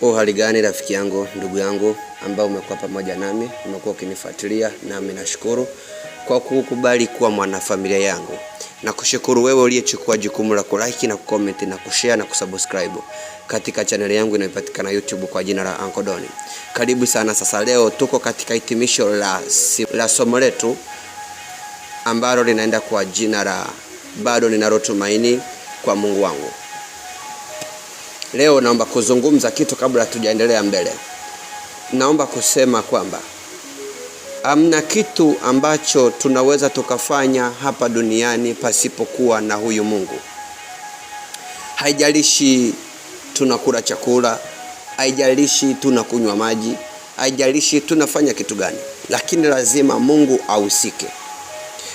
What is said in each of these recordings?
Hali gani rafiki yangu, ndugu yangu ambao umekuwa pamoja nami, umekuwa ukinifuatilia, nami nashukuru kwa kukubali kuwa mwanafamilia yangu. Na kushukuru wewe uliyechukua jukumu la kulike na kucomment na kushare na kusubscribe katika channel yangu inayopatikana YouTube kwa jina la Uncle Don. Karibu sana. Sasa leo tuko katika hitimisho la somo letu ambalo linaenda kwa jina la bado ninalo tumaini kwa Mungu wangu. Leo naomba kuzungumza kitu kabla tujaendelea mbele. Naomba kusema kwamba hamna kitu ambacho tunaweza tukafanya hapa duniani pasipokuwa na huyu Mungu. Haijalishi tunakula chakula, haijalishi tunakunywa maji, haijalishi tunafanya kitu gani, lakini lazima Mungu ahusike.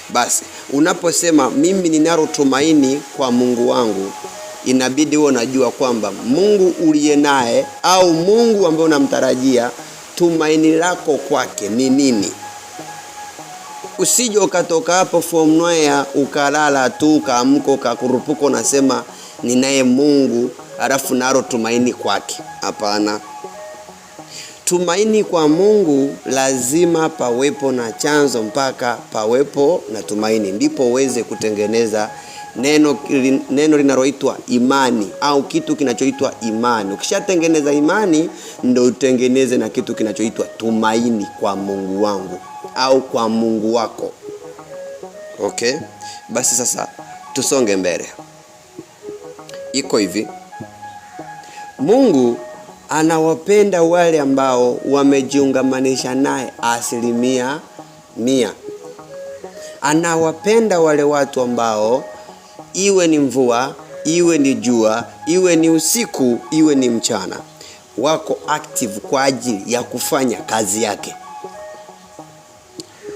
Basi unaposema mimi ninalo tumaini kwa Mungu wangu, inabidi wewe unajua kwamba Mungu uliye naye au Mungu ambaye unamtarajia, tumaini lako kwake ni nini? Usije ukatoka hapo from nowhere ukalala tu kaamko ukakurupuka unasema ninaye Mungu alafu nalo tumaini kwake. Hapana. Tumaini kwa Mungu lazima pawepo na chanzo mpaka pawepo na tumaini, ndipo uweze kutengeneza neno linaloitwa imani au kitu kinachoitwa imani. Ukishatengeneza imani ndio utengeneze na kitu kinachoitwa tumaini kwa Mungu wangu au kwa Mungu wako. Okay? Basi sasa tusonge mbele. Iko hivi. Mungu anawapenda wale ambao wamejiungamanisha naye 100%. Anawapenda wale watu ambao iwe ni mvua, iwe ni jua, iwe ni usiku, iwe ni mchana, wako active kwa ajili ya kufanya kazi yake.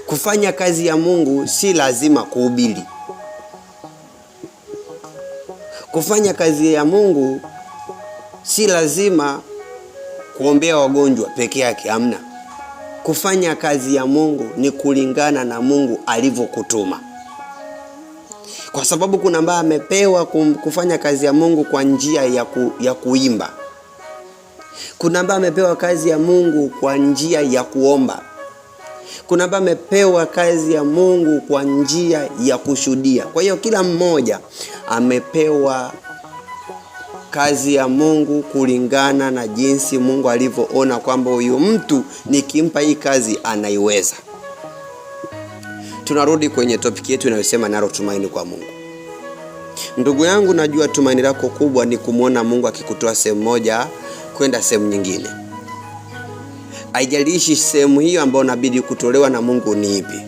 Kufanya kazi ya Mungu si lazima kuhubiri. Kufanya kazi ya Mungu si lazima kuombea wagonjwa peke yake, hamna. Kufanya kazi ya Mungu ni kulingana na Mungu alivyokutuma. Kwa sababu kuna ambaye amepewa kufanya kazi ya Mungu kwa njia ya kuimba. Kuna ambaye amepewa kazi ya Mungu kwa njia ya kuomba. Kuna ambaye amepewa kazi ya Mungu kwa njia ya kushuhudia. Kwa hiyo kila mmoja amepewa kazi ya Mungu kulingana na jinsi Mungu alivyoona kwamba huyu mtu nikimpa hii kazi anaiweza. Tunarudi kwenye topic yetu inayosema nalo tumaini kwa Mungu. Ndugu yangu, najua tumaini lako kubwa ni kumuona Mungu akikutoa sehemu moja kwenda sehemu nyingine. Haijalishi sehemu hiyo ambayo inabidi kutolewa na Mungu ni ipi.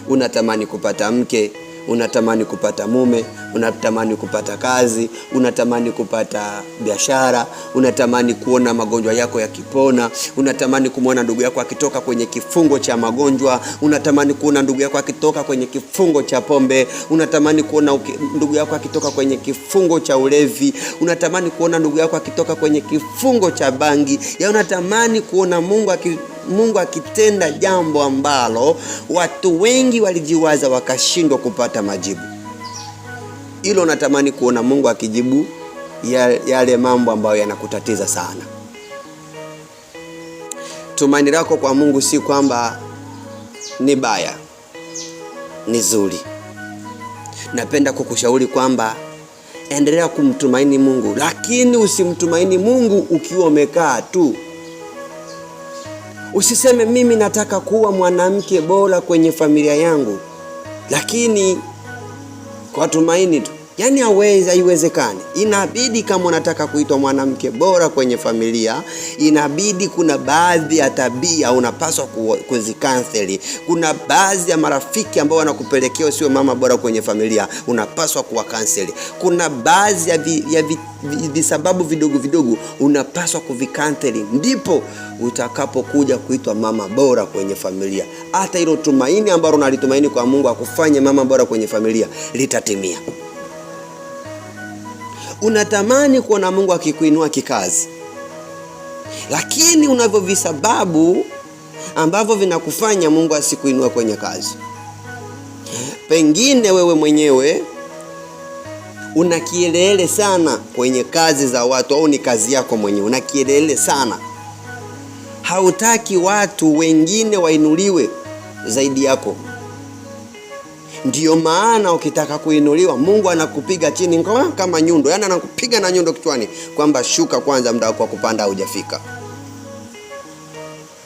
Unatamani kupata mke, unatamani kupata mume, unatamani kupata kazi, unatamani kupata biashara, unatamani kuona magonjwa yako yakipona, unatamani kumwona ndugu yako akitoka kwenye kifungo cha magonjwa, unatamani kuona ndugu yako akitoka kwenye kifungo cha pombe, unatamani kuona ndugu yako akitoka kwenye kifungo cha ulevi, unatamani kuona ndugu yako akitoka kwenye kifungo cha bangi, ya unatamani kuona Mungu akitenda jambo ambalo watu wengi walijiwaza wakashindwa kupata majibu. Hilo unatamani kuona Mungu akijibu yale mambo ambayo yanakutatiza sana. Tumaini lako kwa Mungu si kwamba ni baya, ni zuri. Napenda kukushauri kwamba endelea kumtumaini Mungu, lakini usimtumaini Mungu ukiwa umekaa tu. Usiseme mimi nataka kuwa mwanamke bora kwenye familia yangu, lakini kwa tumaini tu. Yaani haiwezekani. Inabidi kama unataka kuitwa mwanamke bora kwenye familia, inabidi kuna baadhi ya tabia unapaswa kuzikanseli. Kuna baadhi ya marafiki ambao wanakupelekea usiwe mama bora kwenye familia, unapaswa kuwakanseli. Kuna baadhi ya visababu vidogo unapaswa kuvikanseli, ndipo utakapokuja kuitwa mama bora kwenye familia. Hata hilo tumaini ambalo unalitumaini kwa Mungu akufanye mama bora kwenye familia litatimia. Unatamani kuona Mungu akikuinua kikazi, lakini unavyo visababu ambavyo vinakufanya Mungu asikuinue kwenye kazi. Pengine wewe mwenyewe una kielele sana kwenye kazi za watu, au ni kazi yako mwenyewe, una kielele sana. Hautaki watu wengine wainuliwe zaidi yako. Ndiyo maana ukitaka kuinuliwa, Mungu anakupiga chini kama nyundo. Yaani anakupiga na nyundo kichwani kwamba shuka kwanza, muda wako wa kupanda hujafika.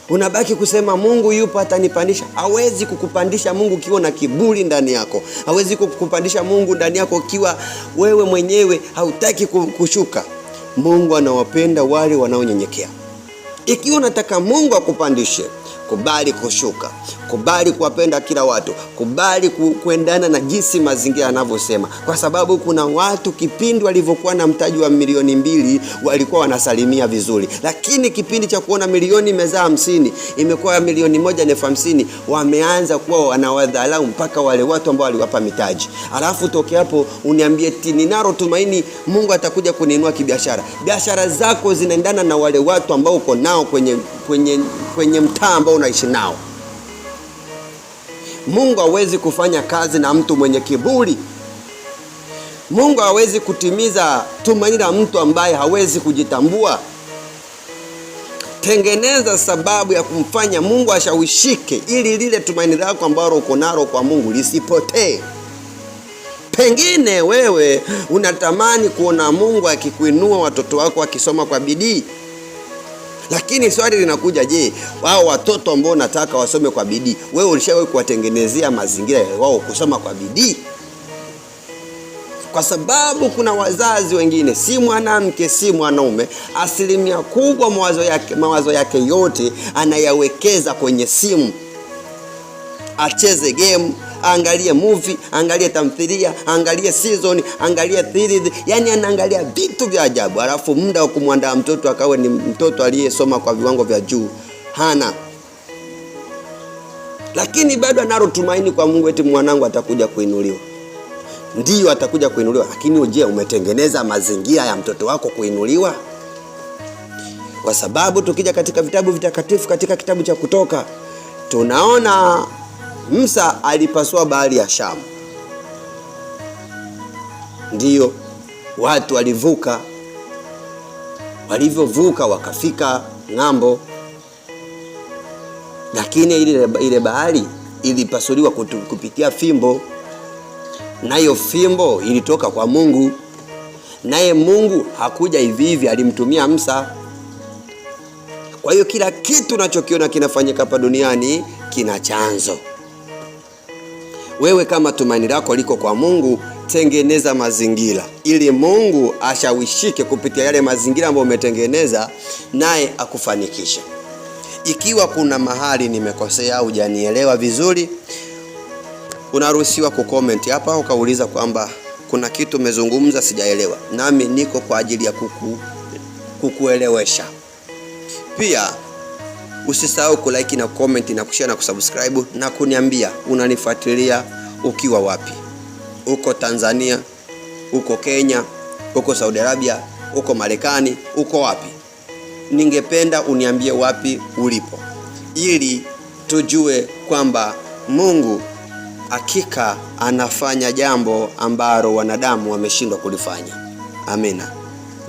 Unabaki kusema Mungu yupo atanipandisha. Hawezi kukupandisha Mungu ukiwa na kiburi ndani yako. Hawezi kukupandisha Mungu ndani yako ukiwa wewe mwenyewe hautaki kushuka. Mungu anawapenda wale wanaonyenyekea. Ikiwa unataka Mungu akupandishe, kubali kushuka, kubali kuwapenda kila watu, kubali kuendana na jinsi mazingira yanavyosema. Kwa sababu kuna watu kipindi walivyokuwa na mtaji wa milioni 2 walikuwa wanasalimia vizuri, lakini kipindi cha kuona milioni imezaa 50, imekuwa milioni 150, wameanza kuwa wanawadhalau mpaka wale watu ambao waliwapa mitaji. Alafu toke hapo uniambie ninalo tumaini Mungu atakuja kuniinua kibiashara. Biashara zako zinaendana na wale watu ambao uko nao kwenye mtaa ambao unaishi nao. Mungu hawezi kufanya kazi na mtu mwenye kiburi. Mungu hawezi kutimiza tumaini la mtu ambaye hawezi kujitambua. Tengeneza sababu ya kumfanya Mungu ashawishike, ili lile tumaini lako ambalo uko nalo kwa Mungu lisipotee. Pengine wewe unatamani kuona Mungu akikuinua watoto wako akisoma kwa bidii. Lakini swali linakuja, je, wao watoto ambao unataka wasome kwa bidii, wewe ulishawahi kuwatengenezea mazingira ya wao kusoma kwa bidii? Kwa sababu kuna wazazi wengine, si mwanamke si mwanaume, asilimia kubwa mawazo yake yote anayawekeza kwenye simu. Acheze game, angalie movie, angalie tamthilia, angalie season, angalie series, yani anaangalia vitu vya ajabu. Alafu muda wa kumwandaa mtoto akawe ni mtoto aliyesoma kwa viwango vya juu hana. Lakini bado analo tumaini kwa Mungu, eti mwanangu atakuja kuinuliwa. Ndiyo atakuja kuinuliwa, lakini je, umetengeneza mazingira ya mtoto wako kuinuliwa? Kwa sababu tukija katika vitabu vitakatifu, katika kitabu cha Kutoka, tunaona Musa alipasua bahari ya Shamu. Ndiyo, watu walivuka. Walivyovuka wakafika ng'ambo. Lakini ile bahari ilipasuliwa kupitia fimbo. Nayo fimbo ilitoka kwa Mungu. Naye Mungu hakuja hivi hivi, alimtumia Musa. Kwa hiyo kila kitu unachokiona kinafanyika hapa duniani kina chanzo. Wewe kama tumaini lako liko kwa Mungu, tengeneza mazingira ili Mungu ashawishike kupitia yale mazingira ambayo umetengeneza, naye akufanikishe. Ikiwa kuna mahali nimekosea au hujanielewa vizuri, unaruhusiwa kucomment hapa ukauliza kwamba kuna kitu umezungumza sijaelewa, nami niko kwa ajili ya kukuelewesha. Pia usisahau kulike na comment na kushare na kusubscribe na kuniambia unanifuatilia ukiwa wapi. Uko Tanzania, uko Kenya, uko Saudi Arabia, uko Marekani, uko wapi? Ningependa uniambie wapi ulipo, ili tujue kwamba Mungu hakika anafanya jambo ambalo wanadamu wameshindwa kulifanya. Amina.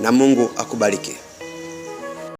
Na Mungu akubariki.